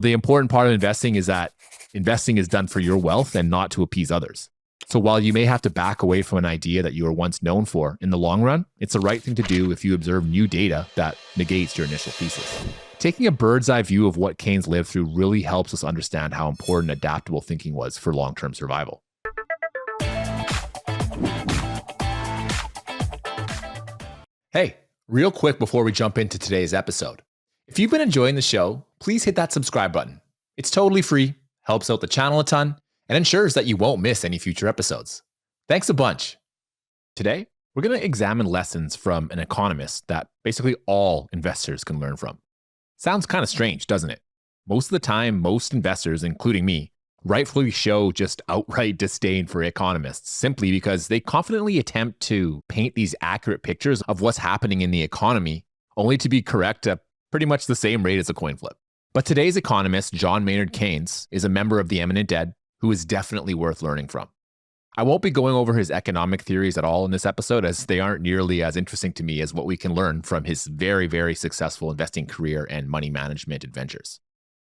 The important part of investing is that investing is done for your wealth and not to appease others. So while you may have to back away from an idea that you were once known for, in the long run, it's the right thing to do if you observe new data that negates your initial thesis. Taking a bird's eye view of what Keynes lived through really helps us understand how important adaptable thinking was for long-term survival. Hey, real quick before we jump into today's episode. If you've been enjoying the show, please hit that subscribe button. It's totally free, helps out the channel a ton, and ensures that you won't miss any future episodes. Thanks a bunch. Today, we're going to examine lessons from an economist that basically all investors can learn from. Sounds kind of strange, doesn't it? Most of the time, most investors, including me, rightfully show just outright disdain for economists simply because they confidently attempt to paint these accurate pictures of what's happening in the economy, only to be correct at pretty much the same rate as a coin flip. But today's economist, John Maynard Keynes, is a member of the eminent dead who is definitely worth learning from. I won't be going over his economic theories at all in this episode, as they aren't nearly as interesting to me as what we can learn from his very, very successful investing career and money management adventures.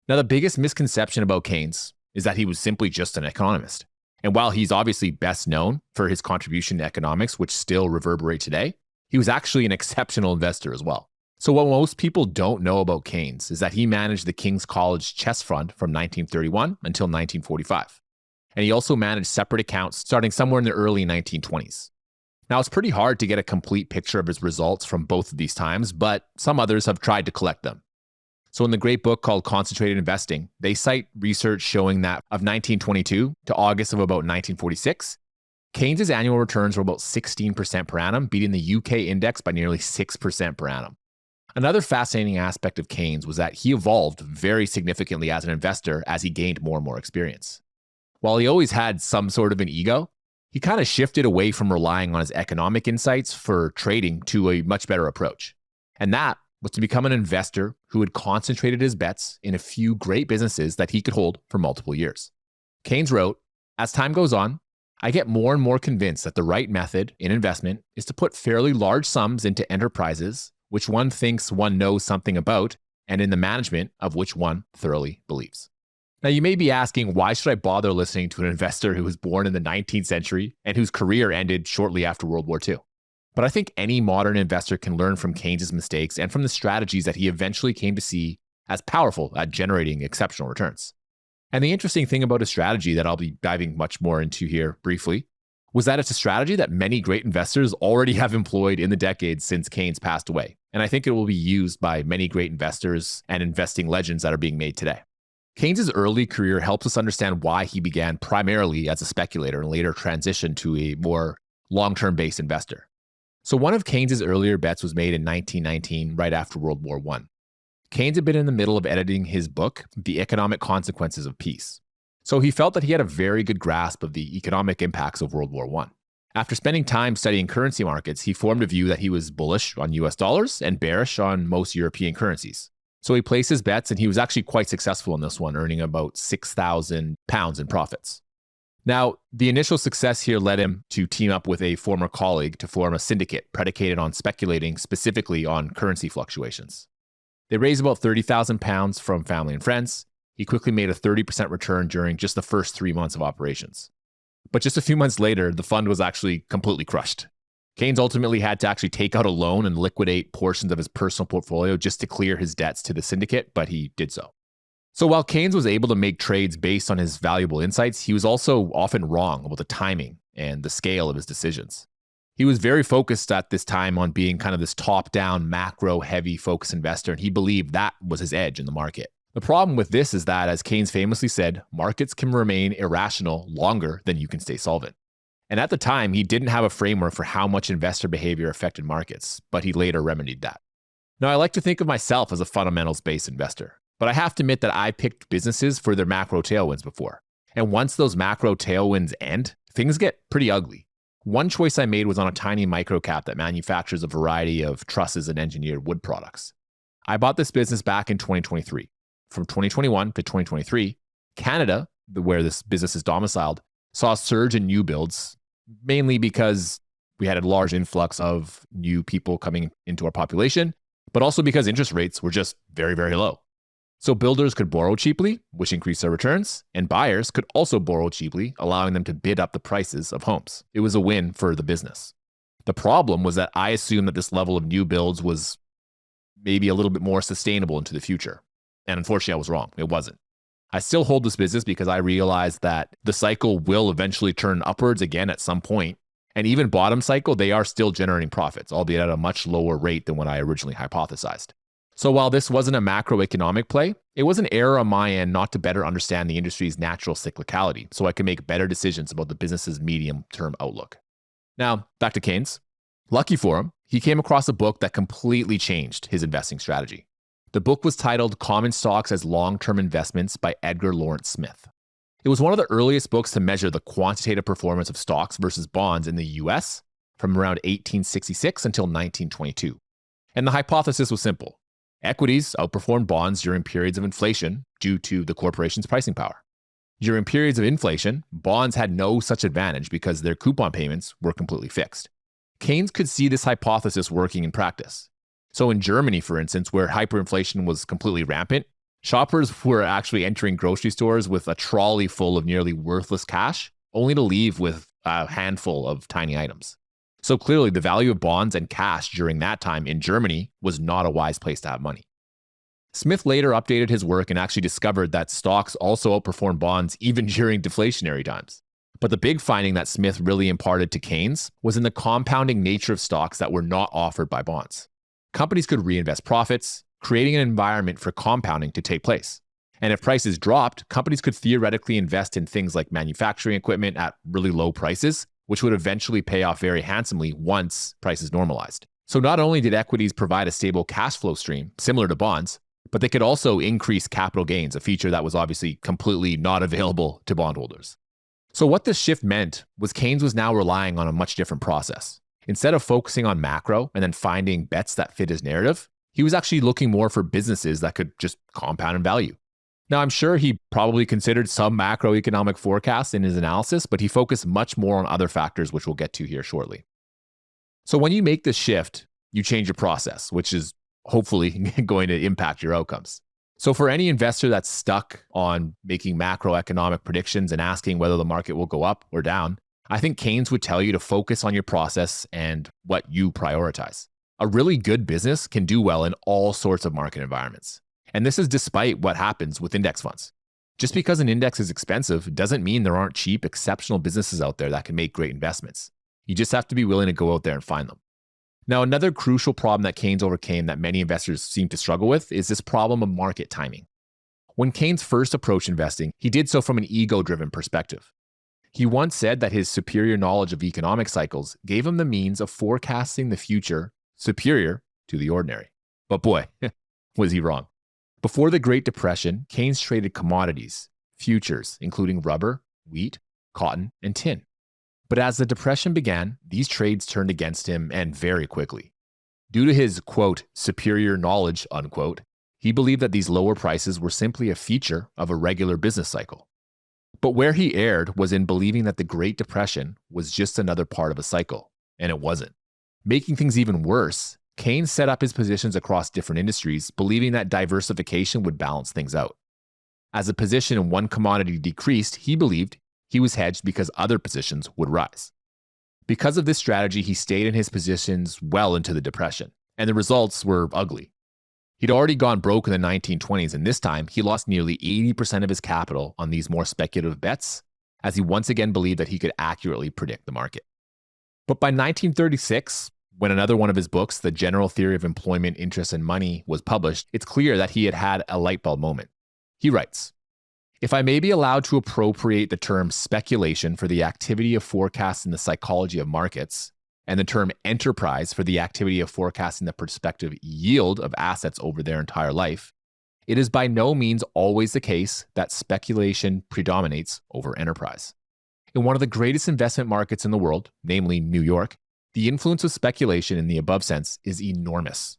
Now, the biggest misconception about Keynes is that he was simply just an economist. And while he's obviously best known for his contribution to economics, which still reverberate today, he was actually an exceptional investor as well. So what most people don't know about Keynes is that he managed the King's College Chess Fund from 1931 until 1945. And he also managed separate accounts starting somewhere in the early 1920s. Now, it's pretty hard to get a complete picture of his results from both of these times, but some others have tried to collect them. So in the great book called Concentrated Investing, they cite research showing that of 1922 to August of about 1946, Keynes's annual returns were about 16% per annum, beating the UK index by nearly 6% per annum. Another fascinating aspect of Keynes was that he evolved very significantly as an investor as he gained more and more experience. While he always had some sort of an ego, he kind of shifted away from relying on his economic insights for trading to a much better approach. And that was to become an investor who had concentrated his bets in a few great businesses that he could hold for multiple years. Keynes wrote, "As time goes on, I get more and more convinced that the right method in investment is to put fairly large sums into enterprises which one thinks one knows something about, and in the management of which one thoroughly believes." Now, you may be asking, why should I bother listening to an investor who was born in the 19th century and whose career ended shortly after World War II? But I think any modern investor can learn from Keynes' mistakes and from the strategies that he eventually came to see as powerful at generating exceptional returns. And the interesting thing about his strategy that I'll be diving much more into here briefly was that it's a strategy that many great investors already have employed in the decades since Keynes passed away. And I think it will be used by many great investors and investing legends that are being made today. Keynes' early career helps us understand why he began primarily as a speculator and later transitioned to a more long-term based investor. So one of Keynes' earlier bets was made in 1919, right after World War I. Keynes had been in the middle of editing his book, The Economic Consequences of Peace. So he felt that he had a very good grasp of the economic impacts of World War I. After spending time studying currency markets, he formed a view that he was bullish on US dollars and bearish on most European currencies. So he placed his bets, and he was actually quite successful in this one, earning about £6,000 in profits. Now, the initial success here led him to team up with a former colleague to form a syndicate predicated on speculating specifically on currency fluctuations. They raised about £30,000 from family and friends. He quickly made a 30% return during just the first 3 months of operations. But just a few months later, the fund was actually completely crushed. Keynes ultimately had to actually take out a loan and liquidate portions of his personal portfolio just to clear his debts to the syndicate, but he did so. So while Keynes was able to make trades based on his valuable insights, he was also often wrong about the timing and the scale of his decisions. He was very focused at this time on being kind of this top-down, macro-heavy focus investor, and he believed that was his edge in the market. The problem with this is that, as Keynes famously said, markets can remain irrational longer than you can stay solvent. And at the time, he didn't have a framework for how much investor behavior affected markets, but he later remedied that. Now, I like to think of myself as a fundamentals-based investor, but I have to admit that I picked businesses for their macro tailwinds before. And once those macro tailwinds end, things get pretty ugly. One choice I made was on a tiny microcap that manufactures a variety of trusses and engineered wood products. I bought this business back in 2023. From 2021 to 2023, Canada, where this business is domiciled, saw a surge in new builds, mainly because we had a large influx of new people coming into our population, but also because interest rates were just very, very low. So builders could borrow cheaply, which increased their returns, and buyers could also borrow cheaply, allowing them to bid up the prices of homes. It was a win for the business. The problem was that I assumed that this level of new builds was maybe a little bit more sustainable into the future. And unfortunately, I was wrong. It wasn't. I still hold this business because I realized that the cycle will eventually turn upwards again at some point. And even bottom cycle, they are still generating profits, albeit at a much lower rate than what I originally hypothesized. So while this wasn't a macroeconomic play, it was an error on my end not to better understand the industry's natural cyclicality so I could make better decisions about the business's medium-term outlook. Now, back to Keynes. Lucky for him, he came across a book that completely changed his investing strategy. The book was titled Common Stocks as Long-Term Investments by Edgar Lawrence Smith. It was one of the earliest books to measure the quantitative performance of stocks versus bonds in the US from around 1866 until 1922. And the hypothesis was simple. Equities outperformed bonds during periods of inflation due to the corporation's pricing power. During periods of inflation, bonds had no such advantage because their coupon payments were completely fixed. Keynes could see this hypothesis working in practice. So in Germany, for instance, where hyperinflation was completely rampant, shoppers were actually entering grocery stores with a trolley full of nearly worthless cash, only to leave with a handful of tiny items. So clearly, the value of bonds and cash during that time in Germany was not a wise place to have money. Smith later updated his work and actually discovered that stocks also outperformed bonds even during deflationary times. But the big finding that Smith really imparted to Keynes was in the compounding nature of stocks that were not offered by bonds. Companies could reinvest profits, creating an environment for compounding to take place. And if prices dropped, companies could theoretically invest in things like manufacturing equipment at really low prices, which would eventually pay off very handsomely once prices normalized. So not only did equities provide a stable cash flow stream, similar to bonds, but they could also increase capital gains, a feature that was obviously completely not available to bondholders. So what this shift meant was Keynes was now relying on a much different process. Instead of focusing on macro and then finding bets that fit his narrative, he was actually looking more for businesses that could just compound in value. Now, I'm sure he probably considered some macroeconomic forecasts in his analysis, but he focused much more on other factors, which we'll get to here shortly. So when you make this shift, you change your process, which is hopefully going to impact your outcomes. So for any investor that's stuck on making macroeconomic predictions and asking whether the market will go up or down, I think Keynes would tell you to focus on your process and what you prioritize. A really good business can do well in all sorts of market environments. And this is despite what happens with index funds. Just because an index is expensive doesn't mean there aren't cheap, exceptional businesses out there that can make great investments. You just have to be willing to go out there and find them. Now, another crucial problem that Keynes overcame that many investors seem to struggle with is this problem of market timing. When Keynes first approached investing, he did so from an ego-driven perspective. He once said that his superior knowledge of economic cycles gave him the means of forecasting the future superior to the ordinary. But boy, was he wrong. Before the Great Depression, Keynes traded commodities, futures, including rubber, wheat, cotton, and tin. But as the Depression began, these trades turned against him, and very quickly. Due to his, quote, superior knowledge, unquote, he believed that these lower prices were simply a feature of a regular business cycle. But where he erred was in believing that the Great Depression was just another part of a cycle, and it wasn't. Making things even worse, Keynes set up his positions across different industries, believing that diversification would balance things out. As a position in one commodity decreased, he believed he was hedged because other positions would rise. Because of this strategy, he stayed in his positions well into the Depression, and the results were ugly. He'd already gone broke in the 1920s, and this time he lost nearly 80% of his capital on these more speculative bets, as he once again believed that he could accurately predict the market. But by 1936, when another one of his books, The General Theory of Employment, Interest, and Money, was published, it's clear that he had had a light bulb moment. He writes, "If I may be allowed to appropriate the term speculation for the activity of forecasting the psychology of markets, and the term enterprise for the activity of forecasting the prospective yield of assets over their entire life, it is by no means always the case that speculation predominates over enterprise. In one of the greatest investment markets in the world, namely New York, the influence of speculation in the above sense is enormous.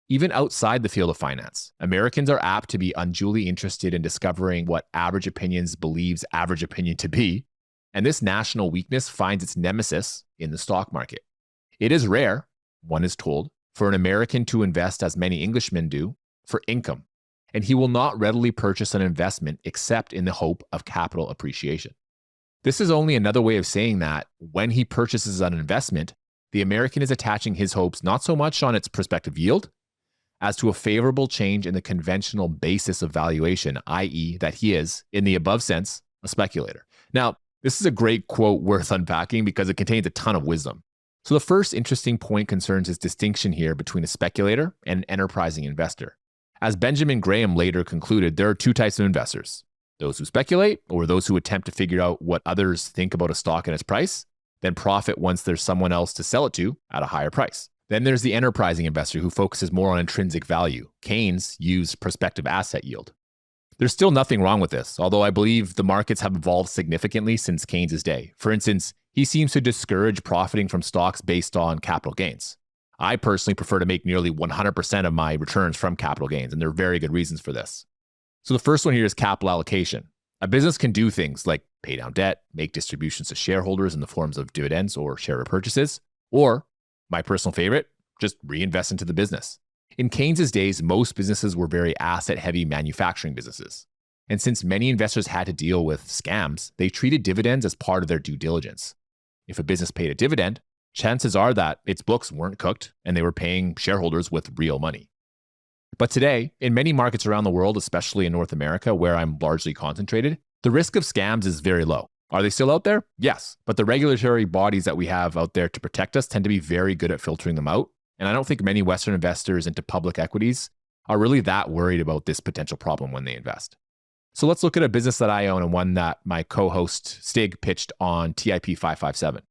Even outside the field of finance, Americans are apt to be unduly interested in discovering what average opinions believes average opinion to be, and this national weakness finds its nemesis in the stock market. It is rare, one is told, for an American to invest as many Englishmen do, for income, and he will not readily purchase an investment except in the hope of capital appreciation. This is only another way of saying that when he purchases an investment, the American is attaching his hopes not so much on its prospective yield as to a favorable change in the conventional basis of valuation, i.e., that he is, in the above sense, a speculator. Now, this is a great quote worth unpacking because it contains a ton of wisdom. So the first interesting point concerns his distinction here between a speculator and an enterprising investor. As Benjamin Graham later concluded, there are two types of investors: those who speculate, or those who attempt to figure out what others think about a stock and its price, then profit once there's someone else to sell it to at a higher price. Then there's the enterprising investor who focuses more on intrinsic value. Keynes used prospective asset yield. There's still nothing wrong with this, although I believe the markets have evolved significantly since Keynes' day. For instance, he seems to discourage profiting from stocks based on capital gains. I personally prefer to make nearly 100% of my returns from capital gains, and there are very good reasons for this. So the first one here is capital allocation. A business can do things like pay down debt, make distributions to shareholders in the forms of dividends or share repurchases, or, my personal favorite, just reinvest into the business. In Keynes' days, most businesses were very asset-heavy manufacturing businesses. And since many investors had to deal with scams, they treated dividends as part of their due diligence. If a business paid a dividend, chances are that its books weren't cooked and they were paying shareholders with real money. But today, in many markets around the world, especially in North America, where I'm largely concentrated, the risk of scams is very low. Are they still out there? Yes. But the regulatory bodies that we have out there to protect us tend to be very good at filtering them out. And I don't think many Western investors into public equities are really that worried about this potential problem when they invest. So let's look at a business that I own and one that my co-host Stig pitched on TIP794.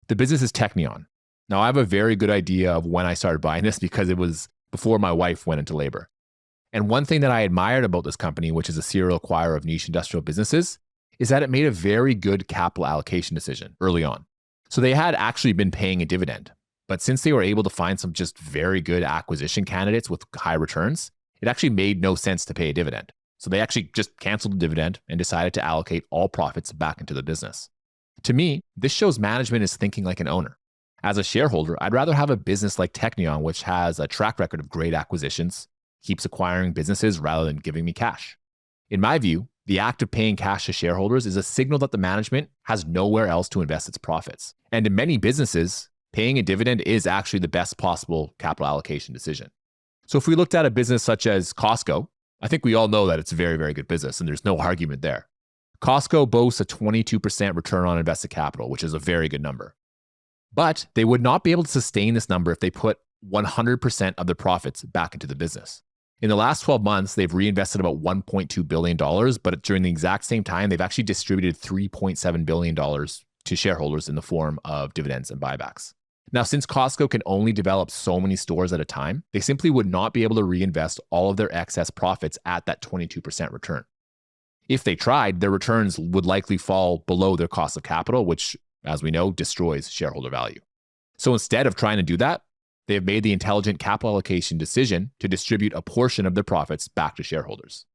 The business is Technion. Now, I have a very good idea of when I started buying this because it was before my wife went into labor. And one thing that I admired about this company, which is a serial acquirer of niche industrial businesses, is that it made a very good capital allocation decision early on. So they had actually been paying a dividend, but since they were able to find some just very good acquisition candidates with high returns, it actually made no sense to pay a dividend. So they actually just canceled the dividend and decided to allocate all profits back into the business. To me, this shows management is thinking like an owner. As a shareholder, I'd rather have a business like Technion, which has a track record of great acquisitions, keeps acquiring businesses rather than giving me cash. In my view, the act of paying cash to shareholders is a signal that the management has nowhere else to invest its profits. And in many businesses, paying a dividend is actually the best possible capital allocation decision. So if we looked at a business such as Costco, I think we all know that it's a very, very good business, and there's no argument there. Costco boasts a 22% return on invested capital, which is a very good number. But they would not be able to sustain this number if they put 100% of their profits back into the business. In the last 12 months, they've reinvested about $1.2 billion, but during the exact same time, they've actually distributed $3.7 billion to shareholders in the form of dividends and buybacks. Now, since Costco can only develop so many stores at a time, they simply would not be able to reinvest all of their excess profits at that 22% return. If they tried, their returns would likely fall below their cost of capital, which, as we know, destroys shareholder value. So instead of trying to do that, they have made the intelligent capital allocation decision to distribute a portion of their profits back to shareholders.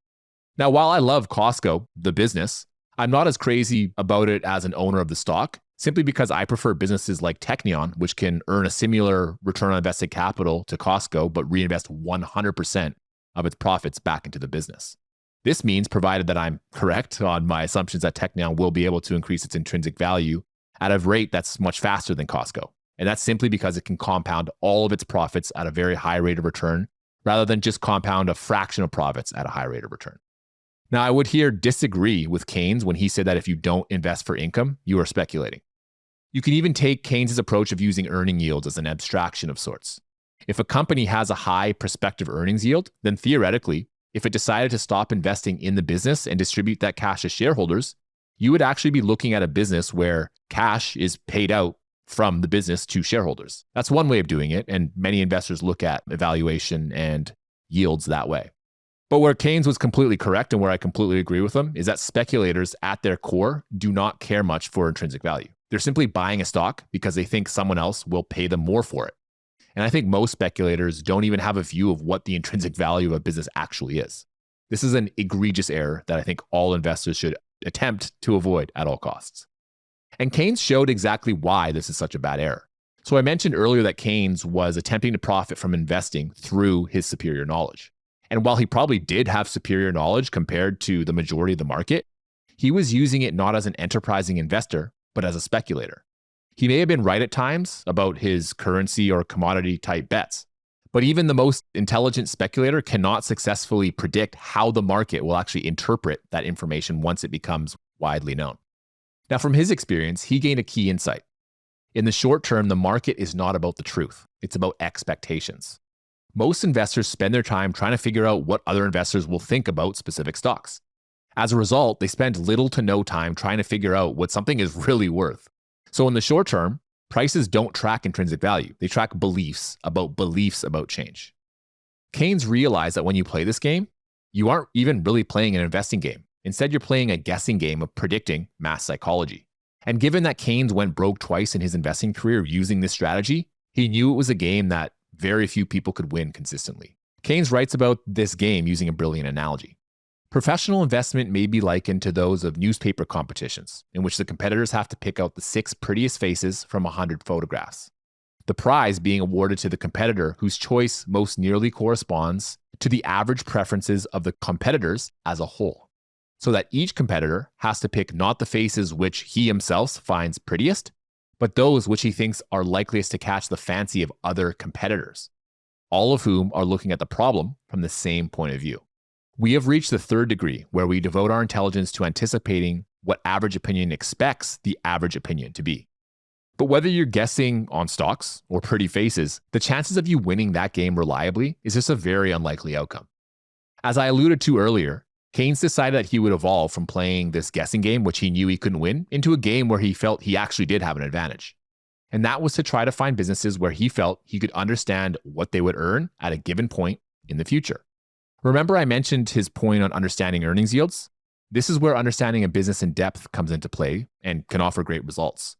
Now, while I love Costco, the business, I'm not as crazy about it as an owner of the stock, simply because I prefer businesses like Technion, which can earn a similar return on invested capital to Costco, but reinvest 100% of its profits back into the business. This means, provided that I'm correct on my assumptions, that Technion will be able to increase its intrinsic value at a rate that's much faster than Costco. And that's simply because it can compound all of its profits at a very high rate of return, rather than just compound a fraction of profits at a high rate of return. Now, I would here disagree with Keynes when he said that if you don't invest for income, you are speculating. You can even take Keynes' approach of using earning yields as an abstraction of sorts. If a company has a high prospective earnings yield, then theoretically, if it decided to stop investing in the business and distribute that cash to shareholders, you would actually be looking at a business where cash is paid out from the business to shareholders. That's one way of doing it, and many investors look at evaluation and yields that way. But where Keynes was completely correct and where I completely agree with him is that speculators at their core do not care much for intrinsic value. They're simply buying a stock because they think someone else will pay them more for it. And I think most speculators don't even have a view of what the intrinsic value of a business actually is. This is an egregious error that I think all investors should attempt to avoid at all costs. And Keynes showed exactly why this is such a bad error. So I mentioned earlier that Keynes was attempting to profit from investing through his superior knowledge. And while he probably did have superior knowledge compared to the majority of the market, he was using it not as an enterprising investor, but as a speculator. He may have been right at times about his currency or commodity type bets, but even the most intelligent speculator cannot successfully predict how the market will actually interpret that information once it becomes widely known. Now, from his experience, he gained a key insight. In the short term, the market is not about the truth. It's about expectations. Most investors spend their time trying to figure out what other investors will think about specific stocks. As a result, they spend little to no time trying to figure out what something is really worth. So in the short term, prices don't track intrinsic value. They track beliefs about change. Keynes realized that when you play this game, you aren't even really playing an investing game. Instead, you're playing a guessing game of predicting mass psychology. And given that Keynes went broke twice in his investing career using this strategy, he knew it was a game that very few people could win consistently. Keynes writes about this game using a brilliant analogy. Professional investment may be likened to those of newspaper competitions, in which the competitors have to pick out the 6 prettiest faces from 100 photographs. The prize being awarded to the competitor whose choice most nearly corresponds to the average preferences of the competitors as a whole. So that each competitor has to pick not the faces which he himself finds prettiest, but those which he thinks are likeliest to catch the fancy of other competitors, all of whom are looking at the problem from the same point of view. We have reached the 3rd degree, where we devote our intelligence to anticipating what average opinion expects the average opinion to be. But whether you're guessing on stocks or pretty faces, the chances of you winning that game reliably is just a very unlikely outcome. As I alluded to earlier, Keynes decided that he would evolve from playing this guessing game, which he knew he couldn't win, into a game where he felt he actually did have an advantage. And that was to try to find businesses where he felt he could understand what they would earn at a given point in the future. Remember I mentioned his point on understanding earnings yields? This is where understanding a business in depth comes into play and can offer great results.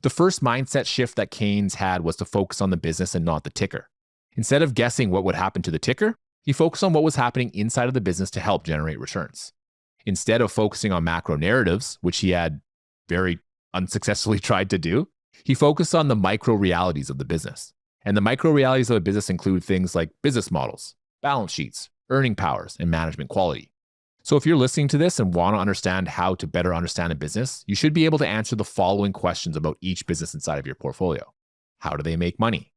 The first mindset shift that Keynes had was to focus on the business and not the ticker. Instead of guessing what would happen to the ticker, he focused on what was happening inside of the business to help generate returns. Instead of focusing on macro narratives, which he had very unsuccessfully tried to do, he focused on the micro realities of the business. And the micro realities of a business include things like business models, balance sheets, earning powers, and management quality. So if you're listening to this and want to understand how to better understand a business, you should be able to answer the following questions about each business inside of your portfolio. How do they make money?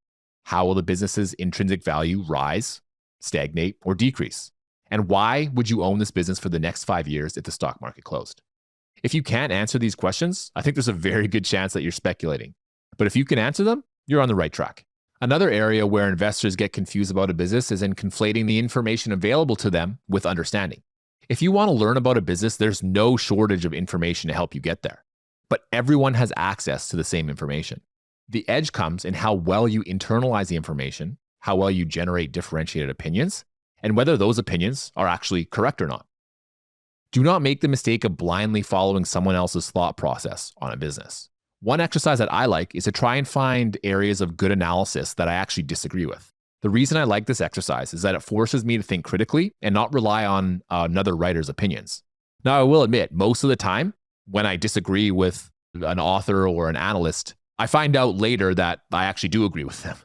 How will the business's intrinsic value rise, stagnate, or decrease? And why would you own this business for the next 5 years if the stock market closed? If you can't answer these questions, I think there's a very good chance that you're speculating. But if you can answer them, you're on the right track. Another area where investors get confused about a business is in conflating the information available to them with understanding. If you want to learn about a business, there's no shortage of information to help you get there. But everyone has access to the same information. The edge comes in how well you internalize the information, how well you generate differentiated opinions, and whether those opinions are actually correct or not. Do not make the mistake of blindly following someone else's thought process on a business. One exercise that I like is to try and find areas of good analysis that I actually disagree with. The reason I like this exercise is that it forces me to think critically and not rely on another writer's opinions. Now, I will admit, most of the time, when I disagree with an author or an analyst, I find out later that I actually do agree with them.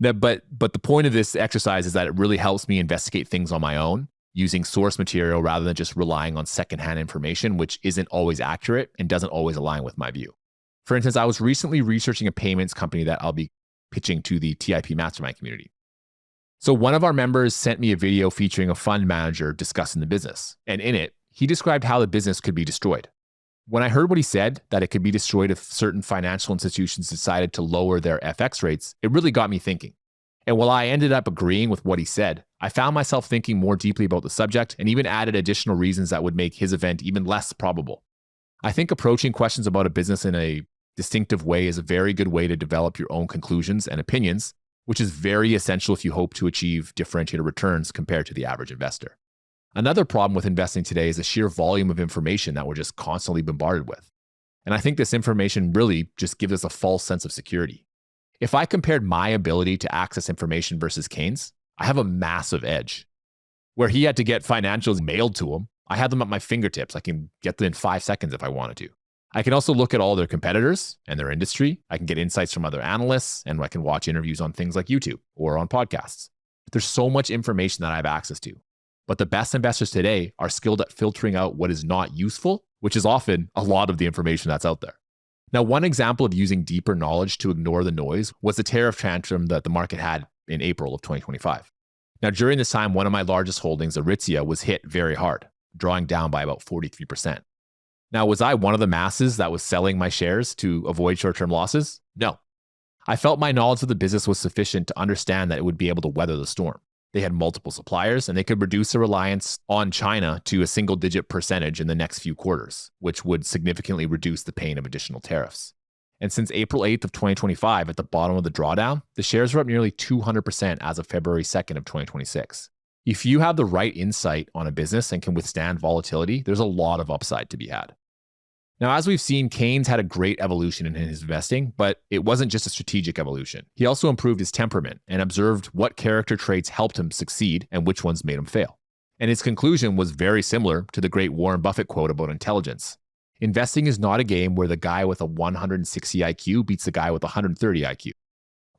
But the point of this exercise is that it really helps me investigate things on my own, using source material rather than just relying on secondhand information, which isn't always accurate and doesn't always align with my view. For instance, I was recently researching a payments company that I'll be pitching to the TIP Mastermind community. So one of our members sent me a video featuring a fund manager discussing the business. And in it, he described how the business could be destroyed. When I heard what he said, that it could be destroyed if certain financial institutions decided to lower their FX rates, it really got me thinking. And while I ended up agreeing with what he said, I found myself thinking more deeply about the subject and even added additional reasons that would make his event even less probable. I think approaching questions about a business in a distinctive way is a very good way to develop your own conclusions and opinions, which is very essential if you hope to achieve differentiated returns compared to the average investor. Another problem with investing today is the sheer volume of information that we're just constantly bombarded with. And I think this information really just gives us a false sense of security. If I compared my ability to access information versus Keynes, I have a massive edge. Where he had to get financials mailed to him, I have them at my fingertips. I can get them in 5 seconds if I wanted to. I can also look at all their competitors and their industry. I can get insights from other analysts, and I can watch interviews on things like YouTube or on podcasts. There's so much information that I have access to. But the best investors today are skilled at filtering out what is not useful, which is often a lot of the information that's out there. Now, one example of using deeper knowledge to ignore the noise was the tariff tantrum that the market had in April of 2025. Now, during this time, one of my largest holdings, Aritzia, was hit very hard, drawing down by about 43%. Now, was I one of the masses that was selling my shares to avoid short-term losses? No. I felt my knowledge of the business was sufficient to understand that it would be able to weather the storm. They had multiple suppliers, and they could reduce the reliance on China to a single-digit percentage in the next few quarters, which would significantly reduce the pain of additional tariffs. And since April 8th of 2025, at the bottom of the drawdown, the shares are up nearly 200% as of February 2nd of 2026. If you have the right insight on a business and can withstand volatility, there's a lot of upside to be had. Now, as we've seen, Keynes had a great evolution in his investing, but it wasn't just a strategic evolution. He also improved his temperament and observed what character traits helped him succeed and which ones made him fail. And his conclusion was very similar to the great Warren Buffett quote about intelligence. Investing is not a game where the guy with a 160 IQ beats the guy with 130 IQ.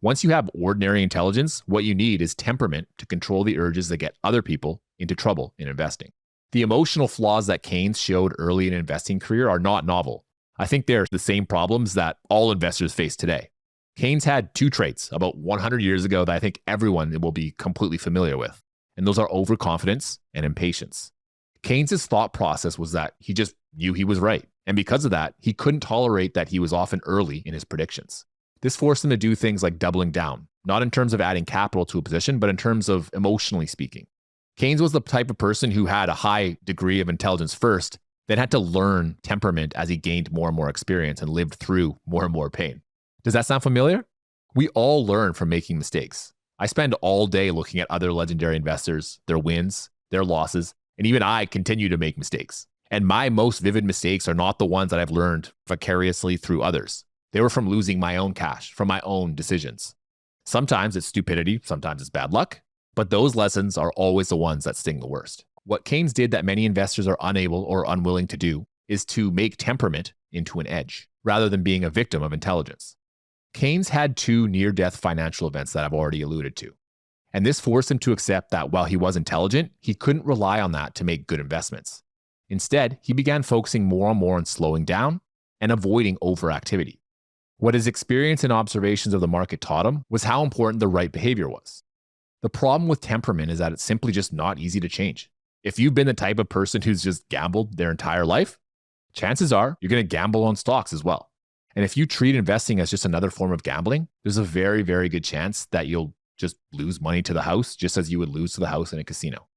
Once you have ordinary intelligence, what you need is temperament to control the urges that get other people into trouble in investing. The emotional flaws that Keynes showed early in an investing career are not novel. I think they're the same problems that all investors face today. Keynes had two traits about 100 years ago that I think everyone will be completely familiar with, and those are overconfidence and impatience. Keynes' thought process was that he just knew he was right, and because of that, he couldn't tolerate that he was often early in his predictions. This forced him to do things like doubling down, not in terms of adding capital to a position, but in terms of emotionally speaking. Keynes was the type of person who had a high degree of intelligence first, then had to learn temperament as he gained more and more experience and lived through more and more pain. Does that sound familiar? We all learn from making mistakes. I spend all day looking at other legendary investors, their wins, their losses, and even I continue to make mistakes. And my most vivid mistakes are not the ones that I've learned vicariously through others. They were from losing my own cash, from my own decisions. Sometimes it's stupidity, sometimes it's bad luck. But those lessons are always the ones that sting the worst. What Keynes did that many investors are unable or unwilling to do is to make temperament into an edge, rather than being a victim of intelligence. Keynes had two near-death financial events that I've already alluded to. And this forced him to accept that while he was intelligent, he couldn't rely on that to make good investments. Instead, he began focusing more and more on slowing down and avoiding overactivity. What his experience and observations of the market taught him was how important the right behavior was. The problem with temperament is that it's simply just not easy to change. If you've been the type of person who's just gambled their entire life, chances are you're going to gamble on stocks as well. And if you treat investing as just another form of gambling, there's a very, very good chance that you'll just lose money to the house, just as you would lose to the house in a casino.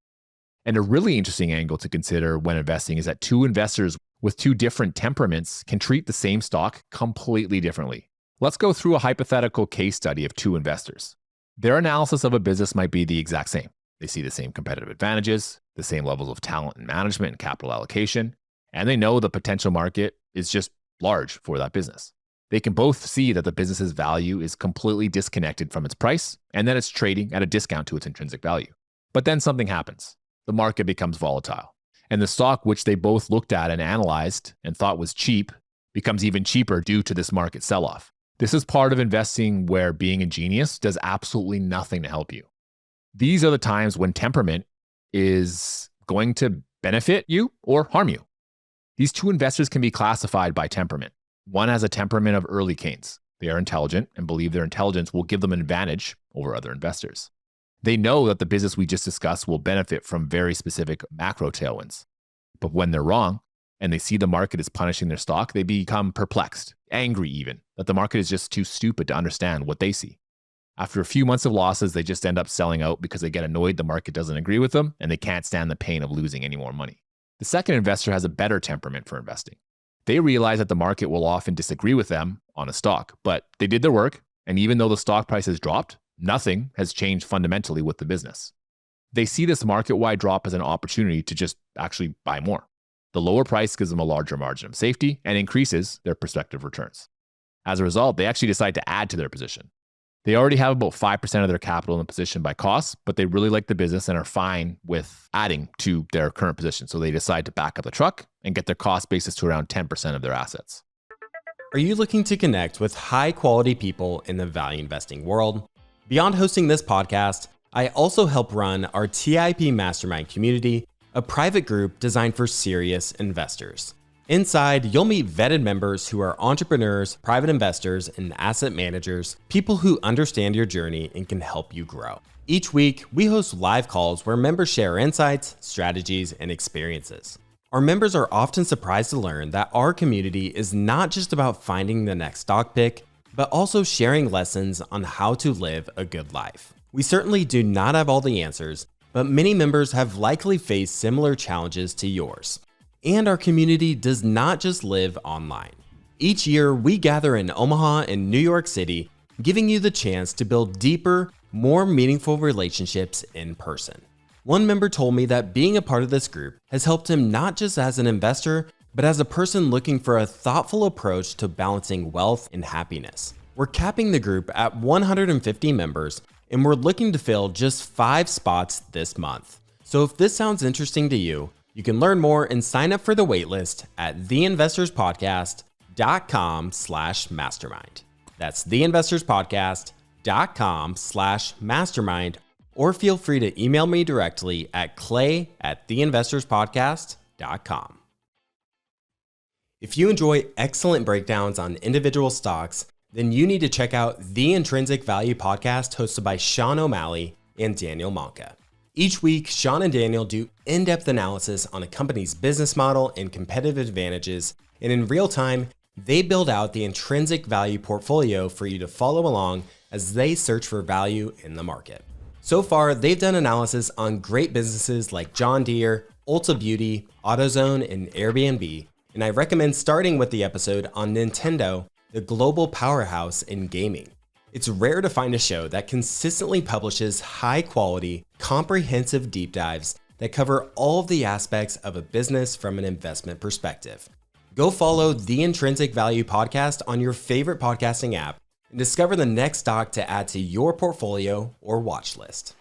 And a really interesting angle to consider when investing is that two investors with two different temperaments can treat the same stock completely differently. Let's go through a hypothetical case study of two investors. Their analysis of a business might be the exact same. They see the same competitive advantages, the same levels of talent and management and capital allocation, and they know the potential market is just large for that business. They can both see that the business's value is completely disconnected from its price and that it's trading at a discount to its intrinsic value. But then something happens. The market becomes volatile, and the stock which they both looked at and analyzed and thought was cheap becomes even cheaper due to this market sell-off. This is part of investing where being a genius does absolutely nothing to help you. These are the times when temperament is going to benefit you or harm you. These two investors can be classified by temperament. One has a temperament of early Keynes. They are intelligent and believe their intelligence will give them an advantage over other investors. They know that the business we just discussed will benefit from very specific macro tailwinds. But when they're wrong, and they see the market is punishing their stock, they become perplexed, angry even, that the market is just too stupid to understand what they see. After a few months of losses, they just end up selling out because they get annoyed the market doesn't agree with them and they can't stand the pain of losing any more money. The second investor has a better temperament for investing. They realize that the market will often disagree with them on a stock, but they did their work, and even though the stock price has dropped, nothing has changed fundamentally with the business. They see this market-wide drop as an opportunity to just actually buy more. The lower price gives them a larger margin of safety and increases their prospective returns. As a result, they actually decide to add to their position. They already have about 5% of their capital in the position by cost, but they really like the business and are fine with adding to their current position. So they decide to back up the truck and get their cost basis to around 10% of their assets. Are you looking to connect with high quality people in the value investing world? Beyond hosting this podcast, I also help run our TIP Mastermind community, a private group designed for serious investors. Inside, you'll meet vetted members who are entrepreneurs, private investors, and asset managers, people who understand your journey and can help you grow. Each week, we host live calls where members share insights, strategies, and experiences. Our members are often surprised to learn that our community is not just about finding the next stock pick, but also sharing lessons on how to live a good life. We certainly do not have all the answers, but many members have likely faced similar challenges to yours. And our community does not just live online. Each year, we gather in Omaha and New York City, giving you the chance to build deeper, more meaningful relationships in person. One member told me that being a part of this group has helped him not just as an investor, but as a person looking for a thoughtful approach to balancing wealth and happiness. We're capping the group at 150 members, and we're looking to fill just 5 spots this month. So if this sounds interesting to you, you can learn more and sign up for the waitlist at theinvestorspodcast.com/mastermind. That's theinvestorspodcast.com/mastermind, or feel free to email me directly at clay@theinvestorspodcast.com. If you enjoy excellent breakdowns on individual stocks, then you need to check out the Intrinsic Value podcast hosted by Sean O'Malley and Daniel Monka. Each week, Sean and Daniel do in-depth analysis on a company's business model and competitive advantages, and in real time, they build out the intrinsic value portfolio for you to follow along as they search for value in the market. So far, they've done analysis on great businesses like John Deere, Ulta Beauty, AutoZone, and Airbnb, and I recommend starting with the episode on Nintendo, the global powerhouse in gaming. It's rare to find a show that consistently publishes high-quality, comprehensive deep dives that cover all of the aspects of a business from an investment perspective. Go follow the Intrinsic Value podcast on your favorite podcasting app and discover the next stock to add to your portfolio or watch list.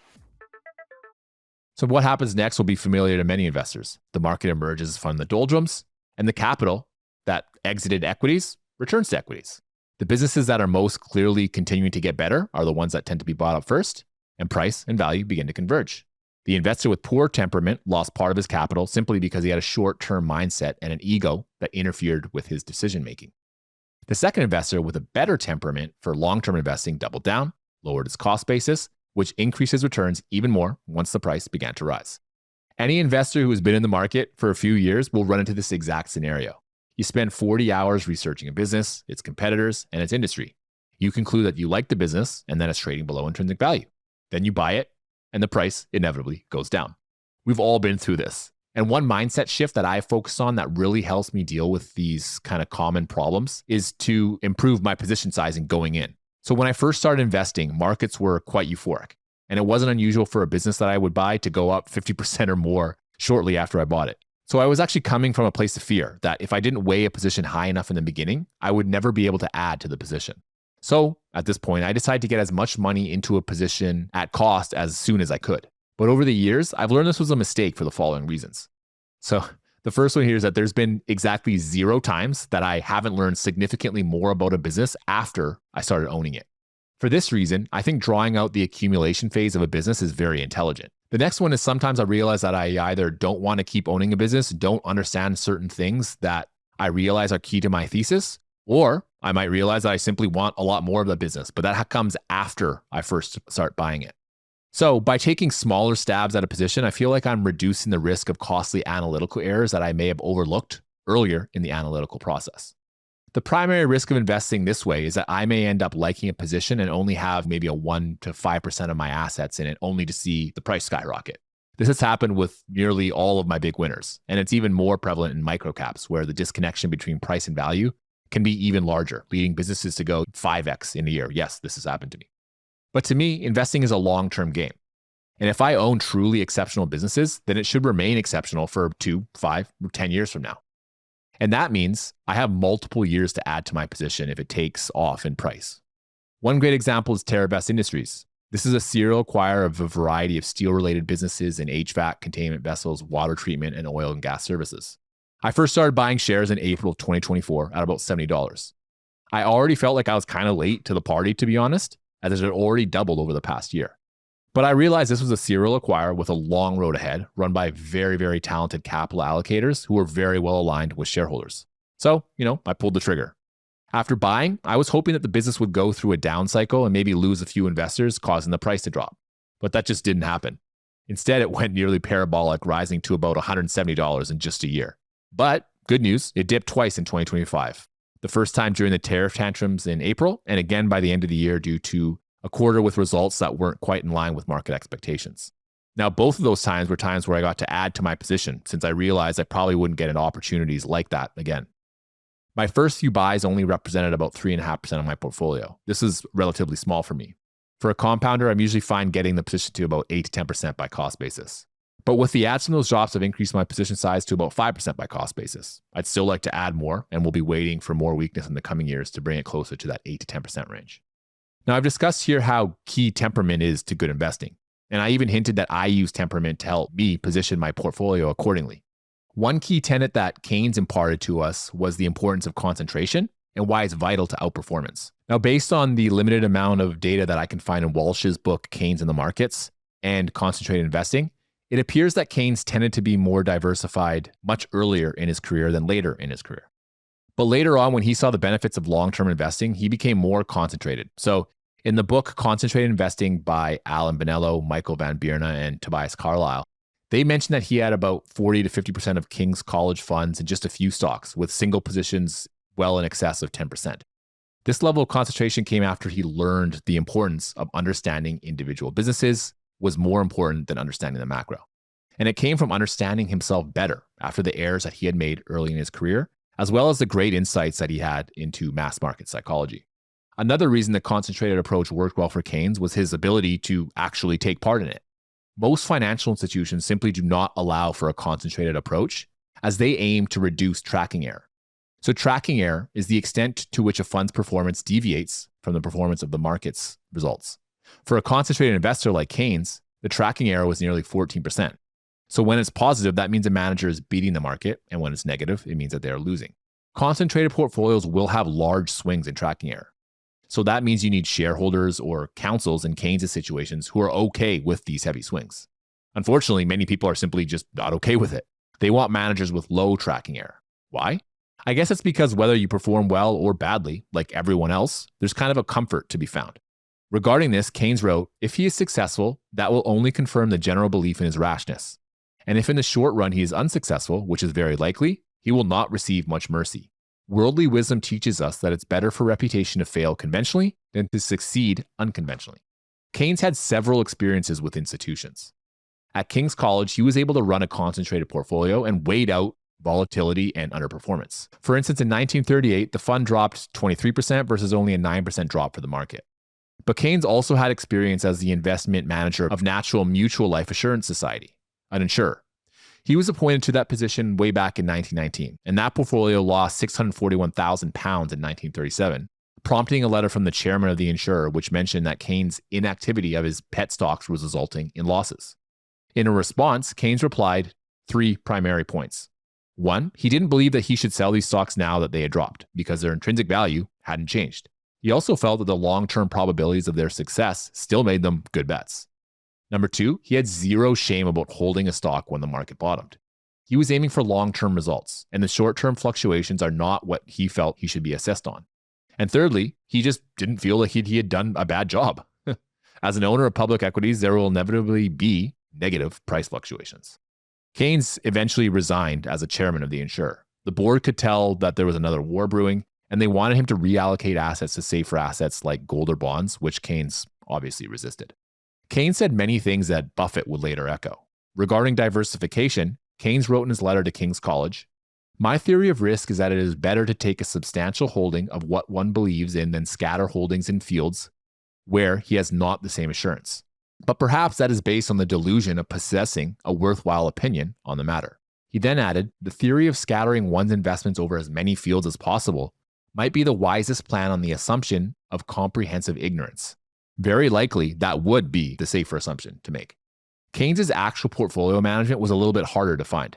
So what happens next will be familiar to many investors. The market emerges from the doldrums, and the capital that exited equities returns to equities. The businesses that are most clearly continuing to get better are the ones that tend to be bought up first, and price and value begin to converge. The investor with poor temperament lost part of his capital simply because he had a short-term mindset and an ego that interfered with his decision-making. The second investor with a better temperament for long-term investing doubled down, lowered his cost basis, which increased his returns even more once the price began to rise. Any investor who has been in the market for a few years will run into this exact scenario. You spend 40 hours researching a business, its competitors, and its industry. You conclude that you like the business and that it's trading below intrinsic value. Then you buy it, and the price inevitably goes down. We've all been through this. And one mindset shift that I focus on that really helps me deal with these kind of common problems is to improve my position sizing going in. So when I first started investing, markets were quite euphoric. And it wasn't unusual for a business that I would buy to go up 50% or more shortly after I bought it. So I was actually coming from a place of fear that if I didn't weigh a position high enough in the beginning, I would never be able to add to the position. So at this point, I decided to get as much money into a position at cost as soon as I could. But over the years, I've learned this was a mistake for the following reasons. So the first one here is that there's been exactly 0 times that I haven't learned significantly more about a business after I started owning it. For this reason, I think drawing out the accumulation phase of a business is very intelligent. The next one is sometimes I realize that I either don't want to keep owning a business, don't understand certain things that I realize are key to my thesis, or I might realize that I simply want a lot more of the business, but that comes after I first start buying it. So by taking smaller stabs at a position, I feel like I'm reducing the risk of costly analytical errors that I may have overlooked earlier in the analytical process. The primary risk of investing this way is that I may end up liking a position and only have maybe a 1 to 5% of my assets in it, only to see the price skyrocket. This has happened with nearly all of my big winners, and it's even more prevalent in microcaps, where the disconnection between price and value can be even larger, leading businesses to go 5x in a year. Yes, this has happened to me. But to me, investing is a long-term game. And if I own truly exceptional businesses, then it should remain exceptional for 2, 5, or 10 years from now. And that means I have multiple years to add to my position if it takes off in price. One great example is TerraVest Industries. This is a serial acquirer of a variety of steel-related businesses in HVAC, containment vessels, water treatment, and oil and gas services. I first started buying shares in April 2024 at about $70. I already felt like I was kind of late to the party, to be honest, as it had already doubled over the past year. But I realized this was a serial acquirer with a long road ahead, run by very, very talented capital allocators who were very well aligned with shareholders. So, I pulled the trigger. After buying, I was hoping that the business would go through a down cycle and maybe lose a few investors, causing the price to drop. But that just didn't happen. Instead, it went nearly parabolic, rising to about $170 in just a year. But good news, it dipped twice in 2025. The first time during the tariff tantrums in April, and again by the end of the year due to a quarter with results that weren't quite in line with market expectations. Now, both of those times were times where I got to add to my position since I realized I probably wouldn't get into opportunities like that again. My first few buys only represented about 3.5% of my portfolio. This is relatively small for me. For a compounder, I'm usually fine getting the position to about 8 to 10% by cost basis. But with the ads from those drops, I've increased my position size to about 5% by cost basis. I'd still like to add more, and we'll be waiting for more weakness in the coming years to bring it closer to that 8 to 10% range. Now, I've discussed here how key temperament is to good investing, and I even hinted that I use temperament to help me position my portfolio accordingly. One key tenet that Keynes imparted to us was the importance of concentration and why it's vital to outperformance. Now, based on the limited amount of data that I can find in Walsh's book, Keynes and the Markets, and Concentrated Investing, it appears that Keynes tended to be more diversified much earlier in his career than later in his career. But later on, when he saw the benefits of long-term investing, he became more concentrated. So in the book Concentrated Investing by Alan Bonello, Michael Van Bierna, and Tobias Carlyle, they mentioned that he had about 40 to 50% of King's College funds in just a few stocks, with single positions well in excess of 10%. This level of concentration came after he learned the importance of understanding individual businesses was more important than understanding the macro. And it came from understanding himself better after the errors that he had made early in his career, as well as the great insights that he had into mass market psychology. Another reason the concentrated approach worked well for Keynes was his ability to actually take part in it. Most financial institutions simply do not allow for a concentrated approach, as they aim to reduce tracking error. So tracking error is the extent to which a fund's performance deviates from the performance of the market's results. For a concentrated investor like Keynes, the tracking error was nearly 14%. So when it's positive, that means a manager is beating the market, and when it's negative, it means that they are losing. Concentrated portfolios will have large swings in tracking error. So that means you need shareholders or counsels in Keynes' situations who are okay with these heavy swings. Unfortunately, many people are simply just not okay with it. They want managers with low tracking error. Why? I guess it's because whether you perform well or badly, like everyone else, there's kind of a comfort to be found. Regarding this, Keynes wrote, if he is successful, that will only confirm the general belief in his rashness. And if in the short run he is unsuccessful, which is very likely, he will not receive much mercy. Worldly wisdom teaches us that it's better for reputation to fail conventionally than to succeed unconventionally. Keynes had several experiences with institutions. At King's College, he was able to run a concentrated portfolio and wait out volatility and underperformance. For instance, in 1938, the fund dropped 23% versus only a 9% drop for the market. But Keynes also had experience as the investment manager of Natural Mutual Life Assurance Society, an insurer. He was appointed to that position way back in 1919, and that portfolio lost £641,000 in 1937, prompting a letter from the chairman of the insurer which mentioned that Keynes' inactivity of his pet stocks was resulting in losses. In a response, Keynes replied 3 primary points. 1, he didn't believe that he should sell these stocks now that they had dropped because their intrinsic value hadn't changed. He also felt that the long-term probabilities of their success still made them good bets. Number 2, he had zero shame about holding a stock when the market bottomed. He was aiming for long-term results, and the short-term fluctuations are not what he felt he should be assessed on. And thirdly, he just didn't feel like he had done a bad job. As an owner of public equities, there will inevitably be negative price fluctuations. Keynes eventually resigned as a chairman of the insurer. The board could tell that there was another war brewing, and they wanted him to reallocate assets to safer assets like gold or bonds, which Keynes obviously resisted. Keynes said many things that Buffett would later echo. Regarding diversification, Keynes wrote in his letter to King's College, "My theory of risk is that it is better to take a substantial holding of what one believes in than scatter holdings in fields where he has not the same assurance. But perhaps that is based on the delusion of possessing a worthwhile opinion on the matter." He then added, "The theory of scattering one's investments over as many fields as possible might be the wisest plan on the assumption of comprehensive ignorance. Very likely, that would be the safer assumption to make." Keynes' actual portfolio management was a little bit harder to find.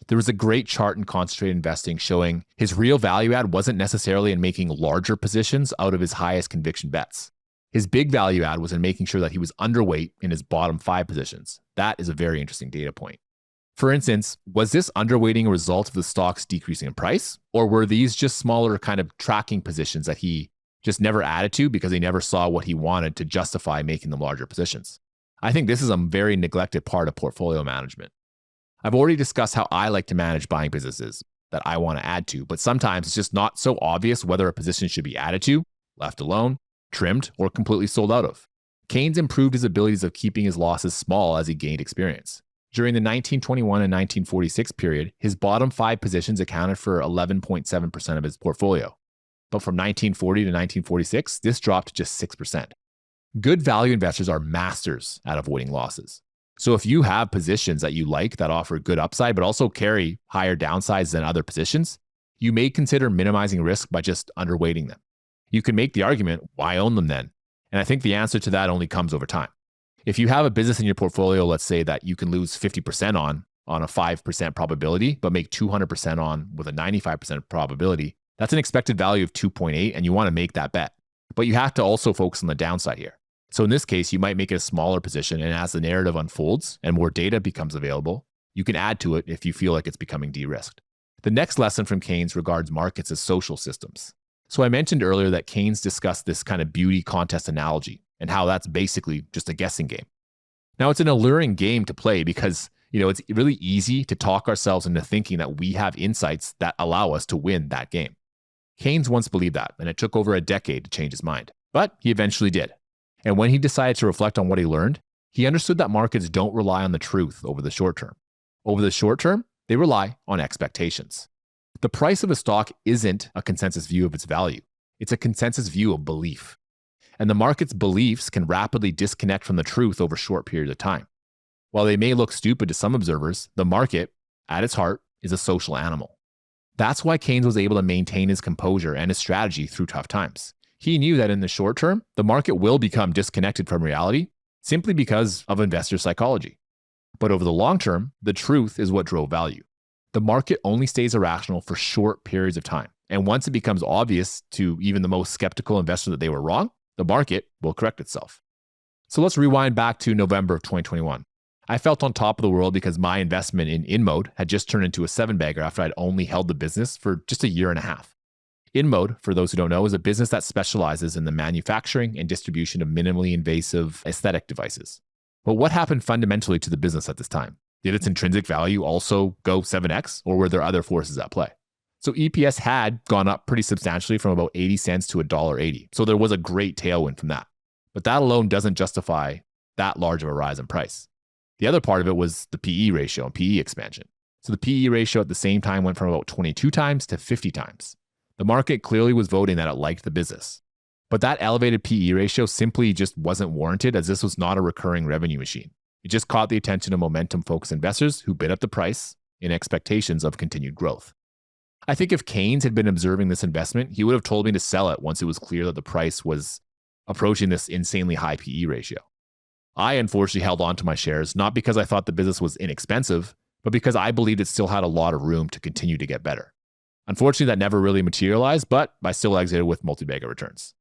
There was a great chart in concentrated investing showing his real value add wasn't necessarily in making larger positions out of his highest conviction bets. His big value add was in making sure that he was underweight in his bottom 5 positions. That is a very interesting data point. For instance, was this underweighting a result of the stocks decreasing in price? Or were these just smaller kind of tracking positions that he just never added to because he never saw what he wanted to justify making them larger positions? I think this is a very neglected part of portfolio management. I've already discussed how I like to manage buying businesses that I want to add to, but sometimes it's just not so obvious whether a position should be added to, left alone, trimmed, or completely sold out of. Keynes improved his abilities of keeping his losses small as he gained experience. During the 1921 and 1946 period, his bottom 5 positions accounted for 11.7% of his portfolio. But from 1940 to 1946, this dropped to just 6%. Good value investors are masters at avoiding losses. So if you have positions that you like that offer good upside, but also carry higher downsides than other positions, you may consider minimizing risk by just underweighting them. You can make the argument, why own them then? And I think the answer to that only comes over time. If you have a business in your portfolio, let's say that you can lose 50% on a 5% probability, but make 200% on with a 95% probability, that's an expected value of 2.8, and you want to make that bet. But you have to also focus on the downside here. So in this case, you might make it a smaller position, and as the narrative unfolds and more data becomes available, you can add to it if you feel like it's becoming de-risked. The next lesson from Keynes regards markets as social systems. So I mentioned earlier that Keynes discussed this kind of beauty contest analogy and how that's basically just a guessing game. Now, it's an alluring game to play because, it's really easy to talk ourselves into thinking that we have insights that allow us to win that game. Keynes once believed that, and it took over a decade to change his mind. But he eventually did. And when he decided to reflect on what he learned, he understood that markets don't rely on the truth over the short term. Over the short term, they rely on expectations. The price of a stock isn't a consensus view of its value. It's a consensus view of belief. And the market's beliefs can rapidly disconnect from the truth over short periods of time. While they may look stupid to some observers, the market, at its heart, is a social animal. That's why Keynes was able to maintain his composure and his strategy through tough times. He knew that in the short term, the market will become disconnected from reality simply because of investor psychology. But over the long term, the truth is what drove value. The market only stays irrational for short periods of time. And once it becomes obvious to even the most skeptical investor that they were wrong, the market will correct itself. So let's rewind back to November of 2021. I felt on top of the world because my investment in InMode had just turned into a 7-bagger after I'd only held the business for just a year and a half. InMode, for those who don't know, is a business that specializes in the manufacturing and distribution of minimally invasive aesthetic devices. But what happened fundamentally to the business at this time? Did its intrinsic value also go 7x, or were there other forces at play? So EPS had gone up pretty substantially from about 80 cents to $1.80. So there was a great tailwind from that. But that alone doesn't justify that large of a rise in price. The other part of it was the PE ratio and PE expansion. So the PE ratio at the same time went from about 22 times to 50 times. The market clearly was voting that it liked the business. But that elevated PE ratio simply just wasn't warranted, as this was not a recurring revenue machine. It just caught the attention of momentum-focused investors who bid up the price in expectations of continued growth. I think if Keynes had been observing this investment, he would have told me to sell it once it was clear that the price was approaching this insanely high PE ratio. I unfortunately held on to my shares, not because I thought the business was inexpensive, but because I believed it still had a lot of room to continue to get better. Unfortunately, that never really materialized, but I still exited with multi-bagger returns.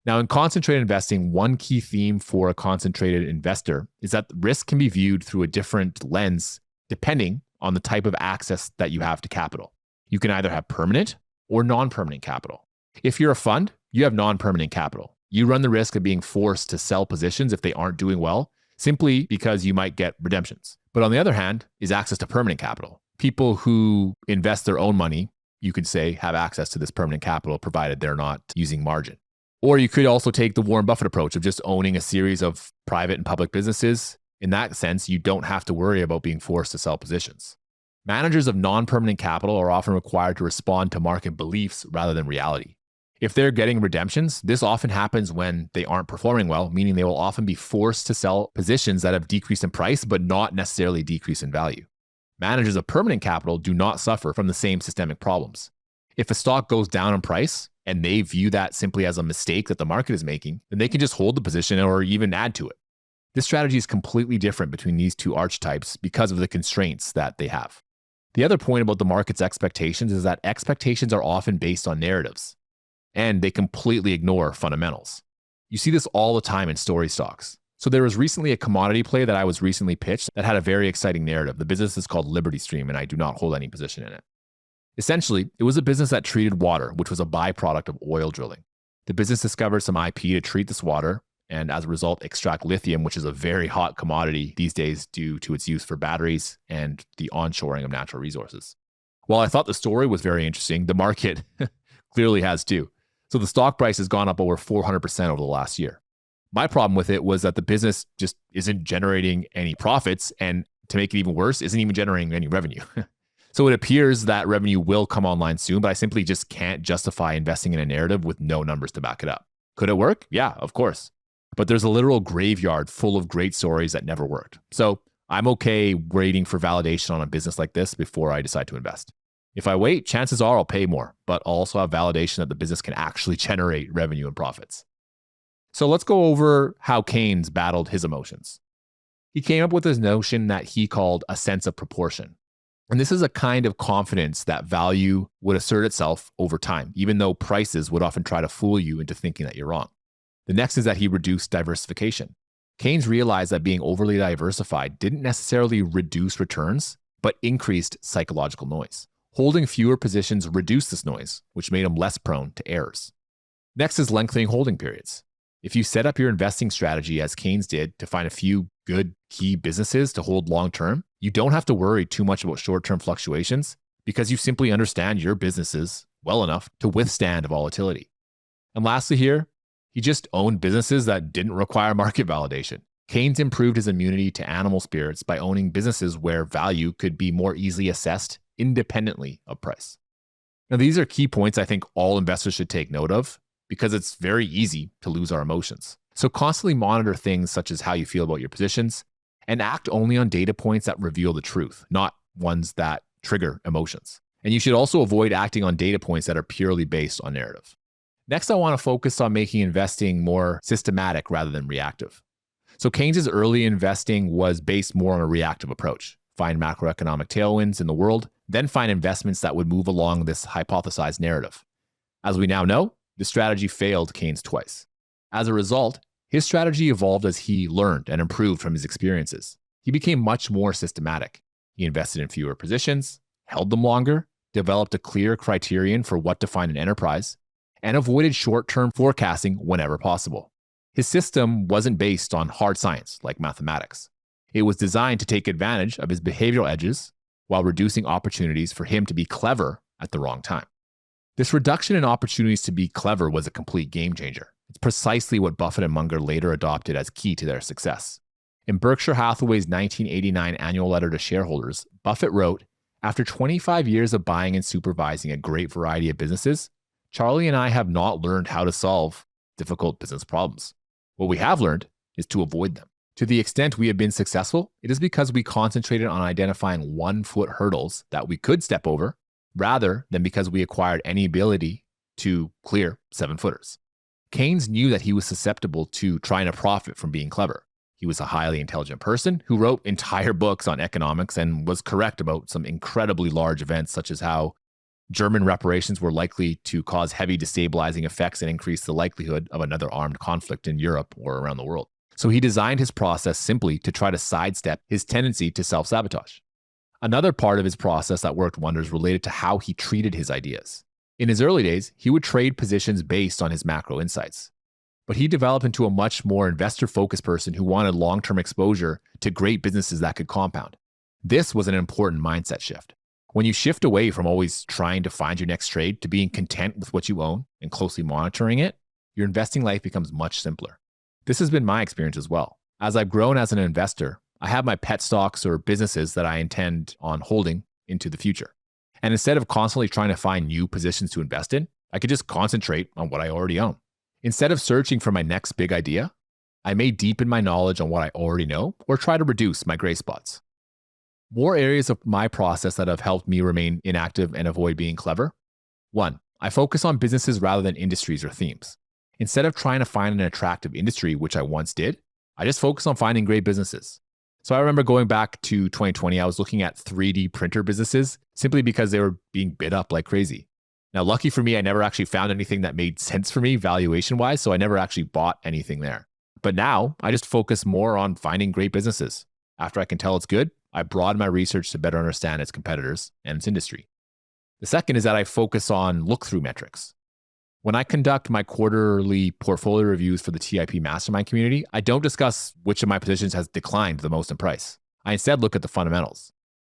Now, in concentrated investing, one key theme for a concentrated investor is that risk can be viewed through a different lens depending on the type of access that you have to capital. You can either have permanent or non-permanent capital. If you're a fund, you have non-permanent capital. You run the risk of being forced to sell positions if they aren't doing well, simply because you might get redemptions. But on the other hand, is access to permanent capital. People who invest their own money, you could say, have access to this permanent capital provided they're not using margin. Or you could also take the Warren Buffett approach of just owning a series of private and public businesses. In that sense, you don't have to worry about being forced to sell positions. Managers of non-permanent capital are often required to respond to market beliefs rather than reality. If they're getting redemptions, this often happens when they aren't performing well, meaning they will often be forced to sell positions that have decreased in price, but not necessarily decreased in value. Managers of permanent capital do not suffer from the same systemic problems. If a stock goes down in price and they view that simply as a mistake that the market is making, then they can just hold the position or even add to it. This strategy is completely different between these two archetypes because of the constraints that they have. The other point about the market's expectations is that expectations are often based on narratives, and they completely ignore fundamentals. You see this all the time in story stocks. So there was recently a commodity play that I was recently pitched that had a very exciting narrative. The business is called Liberty Stream, and I do not hold any position in it. Essentially, it was a business that treated water, which was a byproduct of oil drilling. The business discovered some IP to treat this water, and as a result, extract lithium, which is a very hot commodity these days due to its use for batteries and the onshoring of natural resources. While I thought the story was very interesting, the market clearly has too. So the stock price has gone up over 400% over the last year. My problem with it was that the business just isn't generating any profits, and to make it even worse, isn't even generating any revenue. So it appears that revenue will come online soon, but I simply just can't justify investing in a narrative with no numbers to back it up. Could it work? Yeah, of course. But there's a literal graveyard full of great stories that never worked. So I'm okay waiting for validation on a business like this before I decide to invest. If I wait, chances are I'll pay more, but I'll also have validation that the business can actually generate revenue and profits. So let's go over how Keynes battled his emotions. He came up with this notion that he called a sense of proportion. And this is a kind of confidence that value would assert itself over time, even though prices would often try to fool you into thinking that you're wrong. The next is that he reduced diversification. Keynes realized that being overly diversified didn't necessarily reduce returns, but increased psychological noise. Holding fewer positions reduced this noise, which made him less prone to errors. Next is lengthening holding periods. If you set up your investing strategy as Keynes did to find a few good key businesses to hold long term, you don't have to worry too much about short-term fluctuations because you simply understand your businesses well enough to withstand volatility. And lastly here, he just owned businesses that didn't require market validation. Keynes improved his immunity to animal spirits by owning businesses where value could be more easily assessed independently of price. Now, these are key points I think all investors should take note of because it's very easy to lose our emotions. So constantly monitor things such as how you feel about your positions and act only on data points that reveal the truth, not ones that trigger emotions. And you should also avoid acting on data points that are purely based on narrative. Next, I want to focus on making investing more systematic rather than reactive. So Keynes's early investing was based more on a reactive approach. Find macroeconomic tailwinds in the world, then find investments that would move along this hypothesized narrative. As we now know, this strategy failed Keynes twice. As a result, his strategy evolved as he learned and improved from his experiences. He became much more systematic. He invested in fewer positions, held them longer, developed a clear criterion for what defined an enterprise, and avoided short-term forecasting whenever possible. His system wasn't based on hard science like mathematics. It was designed to take advantage of his behavioral edges while reducing opportunities for him to be clever at the wrong time. This reduction in opportunities to be clever was a complete game changer. It's precisely what Buffett and Munger later adopted as key to their success. In Berkshire Hathaway's 1989 annual letter to shareholders, Buffett wrote, "After 25 years of buying and supervising a great variety of businesses, Charlie and I have not learned how to solve difficult business problems. What we have learned is to avoid them. To the extent we have been successful, it is because we concentrated on identifying 1-foot hurdles that we could step over, rather than because we acquired any ability to clear 7-footers. Keynes knew that he was susceptible to trying to profit from being clever. He was a highly intelligent person who wrote entire books on economics and was correct about some incredibly large events, such as how German reparations were likely to cause heavy destabilizing effects and increase the likelihood of another armed conflict in Europe or around the world. So he designed his process simply to try to sidestep his tendency to self-sabotage. Another part of his process that worked wonders related to how he treated his ideas. In his early days, he would trade positions based on his macro insights. But he developed into a much more investor-focused person who wanted long-term exposure to great businesses that could compound. This was an important mindset shift. When you shift away from always trying to find your next trade to being content with what you own and closely monitoring it, your investing life becomes much simpler. This has been my experience as well. As I've grown as an investor, I have my pet stocks or businesses that I intend on holding into the future. And instead of constantly trying to find new positions to invest in, I could just concentrate on what I already own. Instead of searching for my next big idea, I may deepen my knowledge on what I already know or try to reduce my gray spots. More areas of my process that have helped me remain inactive and avoid being clever. 1, I focus on businesses rather than industries or themes. Instead of trying to find an attractive industry, which I once did, I just focus on finding great businesses. So I remember going back to 2020, I was looking at 3D printer businesses simply because they were being bid up like crazy. Now, lucky for me, I never actually found anything that made sense for me valuation-wise, so I never actually bought anything there. But now I just focus more on finding great businesses. After I can tell it's good, I broaden my research to better understand its competitors and its industry. The second is that I focus on look-through metrics. When I conduct my quarterly portfolio reviews for the TIP Mastermind community, I don't discuss which of my positions has declined the most in price. I instead look at the fundamentals.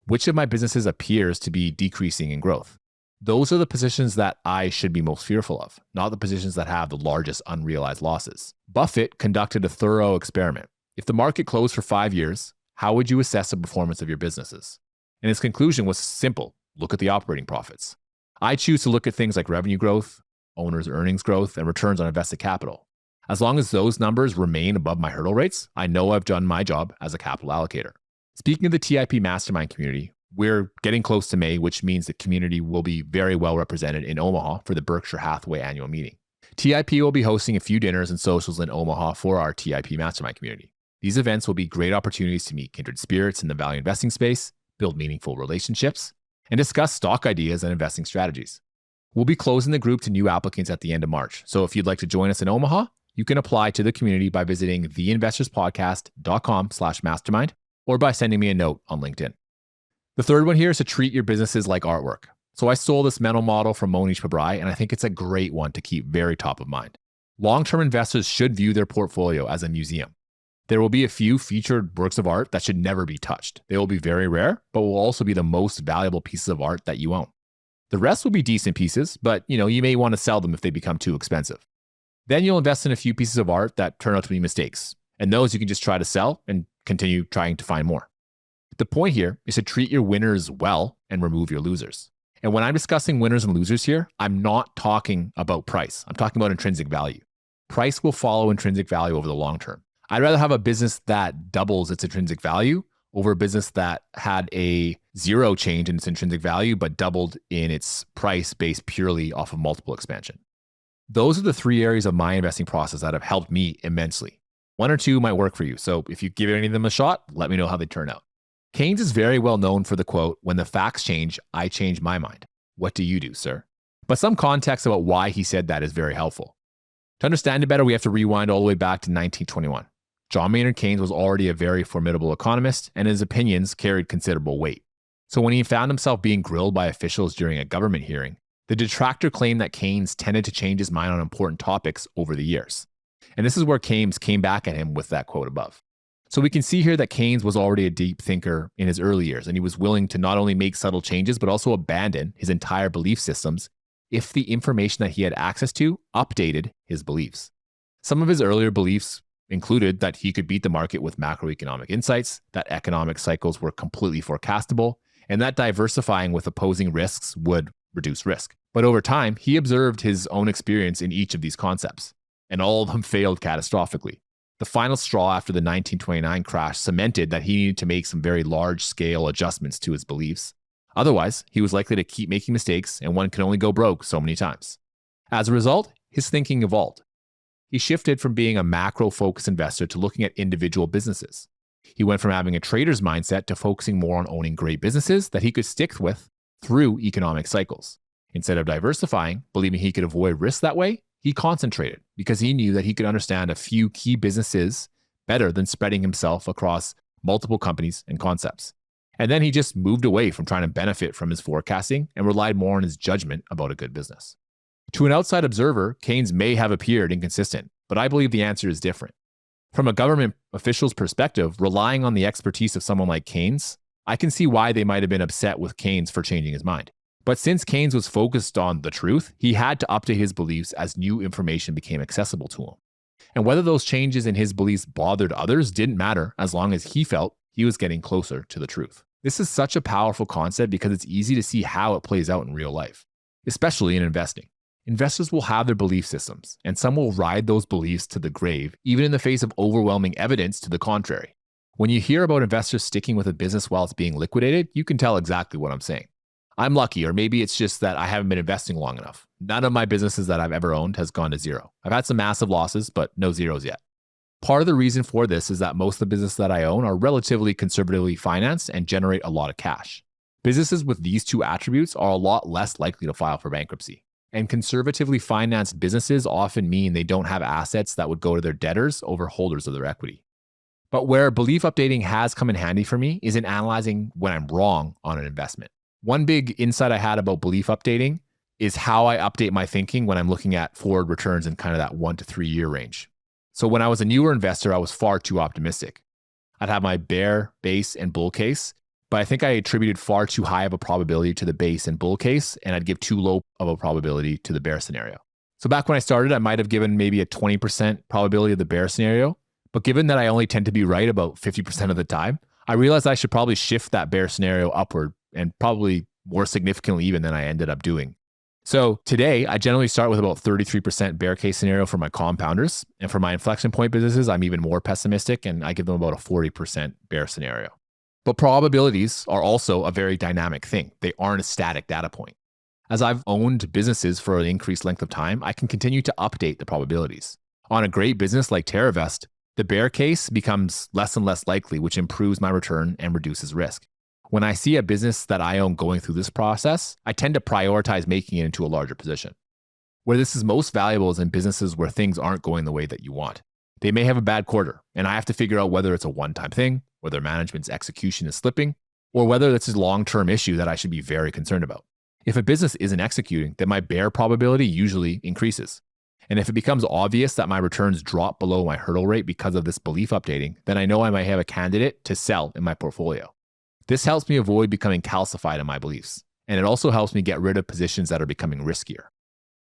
Which of my businesses appears to be decreasing in growth? Those are the positions that I should be most fearful of, not the positions that have the largest unrealized losses. Buffett conducted a thorough experiment. If the market closed for 5 years, how would you assess the performance of your businesses? And his conclusion was simple. Look at the operating profits. I choose to look at things like revenue growth, owners' earnings growth, and returns on invested capital. As long as those numbers remain above my hurdle rates, I know I've done my job as a capital allocator. Speaking of the TIP Mastermind community, we're getting close to May, which means the community will be very well represented in Omaha for the Berkshire Hathaway annual meeting. TIP will be hosting a few dinners and socials in Omaha for our TIP Mastermind community. These events will be great opportunities to meet kindred spirits in the value investing space, build meaningful relationships, and discuss stock ideas and investing strategies. We'll be closing the group to new applicants at the end of March. So if you'd like to join us in Omaha, you can apply to the community by visiting theinvestorspodcast.com/mastermind or by sending me a note on LinkedIn. The third one here is to treat your businesses like artwork. So I stole this mental model from Monish Pabrai, and I think it's a great one to keep very top of mind. Long-term investors should view their portfolio as a museum. There will be a few featured works of art that should never be touched. They will be very rare, but will also be the most valuable pieces of art that you own. The rest will be decent pieces, but you may want to sell them if they become too expensive. Then you'll invest in a few pieces of art that turn out to be mistakes, and those you can just try to sell and continue trying to find more. The point here is to treat your winners well and remove your losers. And when I'm discussing winners and losers here, I'm not talking about price. I'm talking about intrinsic value. Price will follow intrinsic value over the long term. I'd rather have a business that doubles its intrinsic value over a business that had a zero change in its intrinsic value, but doubled in its price based purely off of multiple expansion. Those are the 3 areas of my investing process that have helped me immensely. 1 or 2 might work for you. So if you give any of them a shot, let me know how they turn out. Keynes is very well known for the quote, "When the facts change, I change my mind. What do you do, sir?" But some context about why he said that is very helpful. To understand it better, we have to rewind all the way back to 1921. John Maynard Keynes was already a very formidable economist, and his opinions carried considerable weight. So when he found himself being grilled by officials during a government hearing, the detractor claimed that Keynes tended to change his mind on important topics over the years. And this is where Keynes came back at him with that quote above. So we can see here that Keynes was already a deep thinker in his early years, and he was willing to not only make subtle changes, but also abandon his entire belief systems if the information that he had access to updated his beliefs. Some of his earlier beliefs included that he could beat the market with macroeconomic insights, that economic cycles were completely forecastable, and that diversifying with opposing risks would reduce risk. But over time, he observed his own experience in each of these concepts, and all of them failed catastrophically. The final straw after the 1929 crash cemented that he needed to make some very large-scale adjustments to his beliefs. Otherwise, he was likely to keep making mistakes, and one can only go broke so many times. As a result, his thinking evolved. He shifted from being a macro-focused investor to looking at individual businesses. He went from having a trader's mindset to focusing more on owning great businesses that he could stick with through economic cycles. Instead of diversifying, believing he could avoid risk that way, he concentrated because he knew that he could understand a few key businesses better than spreading himself across multiple companies and concepts. And then he just moved away from trying to benefit from his forecasting and relied more on his judgment about a good business. To an outside observer, Keynes may have appeared inconsistent, but I believe the answer is different. From a government official's perspective, relying on the expertise of someone like Keynes, I can see why they might have been upset with Keynes for changing his mind. But since Keynes was focused on the truth, he had to update his beliefs as new information became accessible to him. And whether those changes in his beliefs bothered others didn't matter as long as he felt he was getting closer to the truth. This is such a powerful concept because it's easy to see how it plays out in real life, especially in investing. Investors will have their belief systems, and some will ride those beliefs to the grave, even in the face of overwhelming evidence to the contrary. When you hear about investors sticking with a business while it's being liquidated, you can tell exactly what I'm saying. I'm lucky, or maybe it's just that I haven't been investing long enough. None of my businesses that I've ever owned has gone to zero. I've had some massive losses, but no zeros yet. Part of the reason for this is that most of the businesses that I own are relatively conservatively financed and generate a lot of cash. Businesses with these two attributes are a lot less likely to file for bankruptcy. And conservatively financed businesses often mean they don't have assets that would go to their debtors over holders of their equity. But where belief updating has come in handy for me is in analyzing when I'm wrong on an investment. One big insight I had about belief updating is how I update my thinking when I'm looking at forward returns in kind of that 1 to 3 year range. So when I was a newer investor, I was far too optimistic. I'd have my bear, base, and bull case, but I think I attributed far too high of a probability to the base and bull case, and I'd give too low of a probability to the bear scenario. So back when I started, I might have given maybe a 20% probability of the bear scenario, but given that I only tend to be right about 50% of the time, I realized I should probably shift that bear scenario upward, and probably more significantly even than I ended up doing. So today, I generally start with about 33% bear case scenario for my compounders, and for my inflection point businesses, I'm even more pessimistic, and I give them about a 40% bear scenario. But probabilities are also a very dynamic thing. They aren't a static data point. As I've owned businesses for an increased length of time, I can continue to update the probabilities. On a great business like TerraVest, the bear case becomes less and less likely, which improves my return and reduces risk. When I see a business that I own going through this process, I tend to prioritize making it into a larger position. Where this is most valuable is in businesses where things aren't going the way that you want. They may have a bad quarter, and I have to figure out whether it's a one-time thing, whether management's execution is slipping, or whether it's a long-term issue that I should be very concerned about. If a business isn't executing, then my bear probability usually increases. And if it becomes obvious that my returns drop below my hurdle rate because of this belief updating, then I know I might have a candidate to sell in my portfolio. This helps me avoid becoming calcified in my beliefs, and it also helps me get rid of positions that are becoming riskier.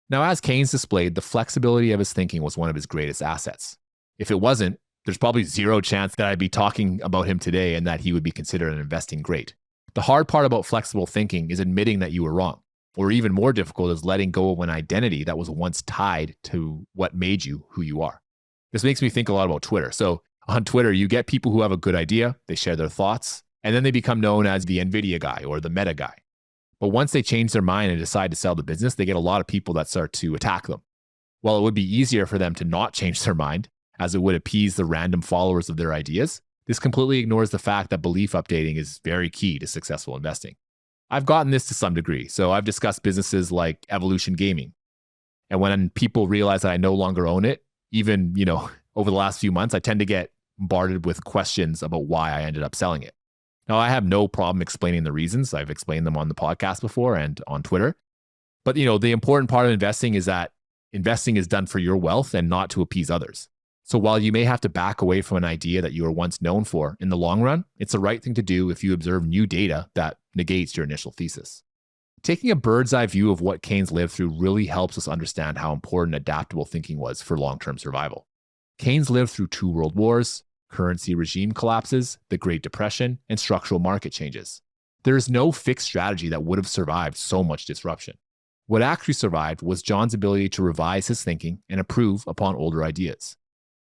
Now, as Keynes displayed, the flexibility of his thinking was one of his greatest assets. If it wasn't, there's probably zero chance that I'd be talking about him today and that he would be considered an investing great. The hard part about flexible thinking is admitting that you were wrong, or even more difficult is letting go of an identity that was once tied to what made you who you are. This makes me think a lot about Twitter. So on Twitter, you get people who have a good idea, they share their thoughts, and then they become known as the NVIDIA guy or the Meta guy. But once they change their mind and decide to sell the business, they get a lot of people that start to attack them. While it would be easier for them to not change their mind, as it would appease the random followers of their ideas, this completely ignores the fact that belief updating is very key to successful investing. I've gotten this to some degree. So I've discussed businesses like Evolution Gaming. And when people realize that I no longer own it, even, over the last few months, I tend to get bombarded with questions about why I ended up selling it. Now, I have no problem explaining the reasons. I've explained them on the podcast before and on Twitter. But, the important part of investing is that investing is done for your wealth and not to appease others. So while you may have to back away from an idea that you were once known for, in the long run, it's the right thing to do if you observe new data that negates your initial thesis. Taking a bird's eye view of what Keynes lived through really helps us understand how important adaptable thinking was for long-term survival. Keynes lived through 2 world wars, currency regime collapses, the Great Depression, and structural market changes. There is no fixed strategy that would have survived so much disruption. What actually survived was John's ability to revise his thinking and improve upon older ideas.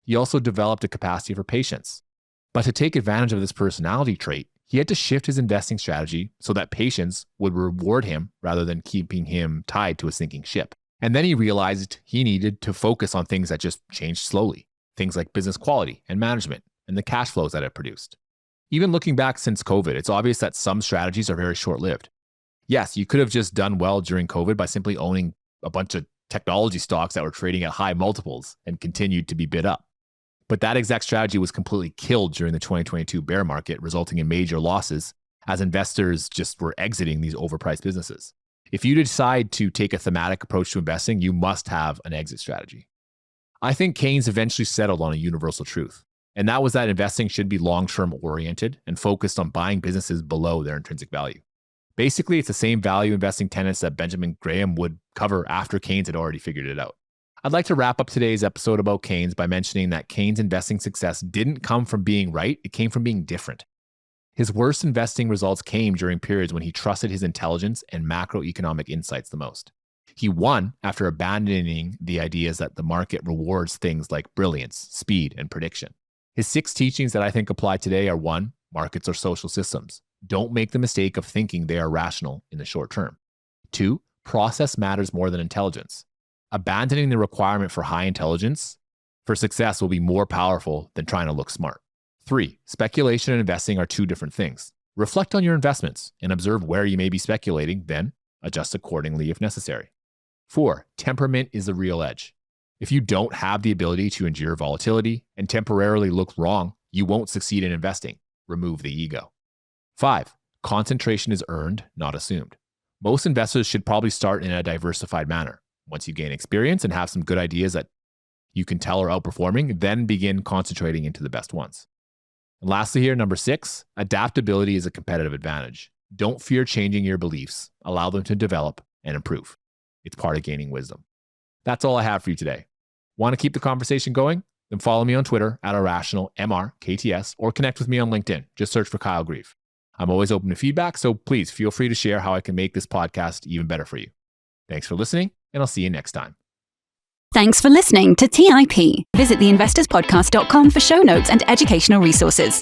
He also developed a capacity for patience. But to take advantage of this personality trait, he had to shift his investing strategy so that patience would reward him rather than keeping him tied to a sinking ship. And then he realized he needed to focus on things that just changed slowly, things like business quality and management and the cash flows that it produced. Even looking back since COVID, it's obvious that some strategies are very short-lived. Yes, you could have just done well during COVID by simply owning a bunch of technology stocks that were trading at high multiples and continued to be bid up. But that exact strategy was completely killed during the 2022 bear market, resulting in major losses as investors just were exiting these overpriced businesses. If you decide to take a thematic approach to investing, you must have an exit strategy. I think Keynes eventually settled on a universal truth, and that was that investing should be long-term oriented and focused on buying businesses below their intrinsic value. Basically, it's the same value investing tenets that Benjamin Graham would cover after Keynes had already figured it out. I'd like to wrap up today's episode about Keynes by mentioning that Keynes' investing success didn't come from being right, it came from being different. His worst investing results came during periods when he trusted his intelligence and macroeconomic insights the most. He won after abandoning the ideas that the market rewards things like brilliance, speed, and prediction. His 6 teachings that I think apply today are 1, markets are social systems. Don't make the mistake of thinking they are rational in the short term. 2, process matters more than intelligence. Abandoning the requirement for high intelligence for success will be more powerful than trying to look smart. 3, speculation and investing are 2 different things. Reflect on your investments and observe where you may be speculating, then adjust accordingly if necessary. 4, temperament is the real edge. If you don't have the ability to endure volatility and temporarily look wrong, you won't succeed in investing. Remove the ego. 5, concentration is earned, not assumed. Most investors should probably start in a diversified manner. Once you gain experience and have some good ideas that you can tell are outperforming, then begin concentrating into the best ones. And lastly here, number 6, adaptability is a competitive advantage. Don't fear changing your beliefs. Allow them to develop and improve. It's part of gaining wisdom. That's all I have for you today. Want to keep the conversation going? Then follow me on Twitter at irrationalmrkts or connect with me on LinkedIn. Just search for Kyle Grieve. I'm always open to feedback, so please feel free to share how I can make this podcast even better for you. Thanks for listening, and I'll see you next time. Thanks for listening to TIP. Visit theinvestorspodcast.com for show notes and educational resources.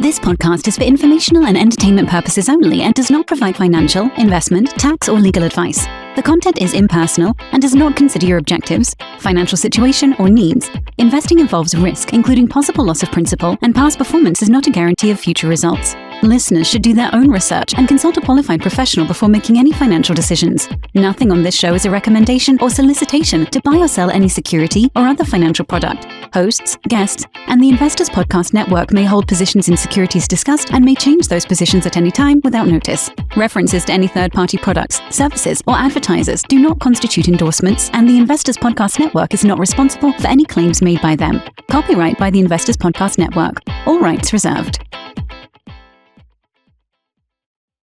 This podcast is for informational and entertainment purposes only and does not provide financial, investment, tax, or legal advice. The content is impersonal and does not consider your objectives, financial situation, or needs. Investing involves risk, including possible loss of principal, and past performance is not a guarantee of future results. Listeners should do their own research and consult a qualified professional before making any financial decisions. Nothing on this show is a recommendation or solicitation to buy or sell any security or other financial product. Hosts, guests, and the Investors Podcast Network may hold positions in securities discussed and may change those positions at any time without notice. References to any third-party products, services, or advertisers do not constitute endorsements, and the Investors Podcast Network is not responsible for any claims made by them. Copyright by the Investors Podcast Network. All rights reserved.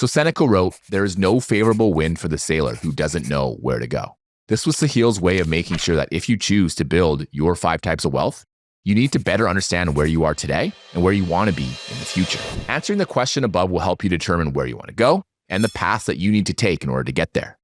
So Seneca wrote, "There is no favorable wind for the sailor who doesn't know where to go." This was Sahil's way of making sure that if you choose to build your 5 types of wealth, you need to better understand where you are today and where you want to be in the future. Answering the question above will help you determine where you want to go and the path that you need to take in order to get there.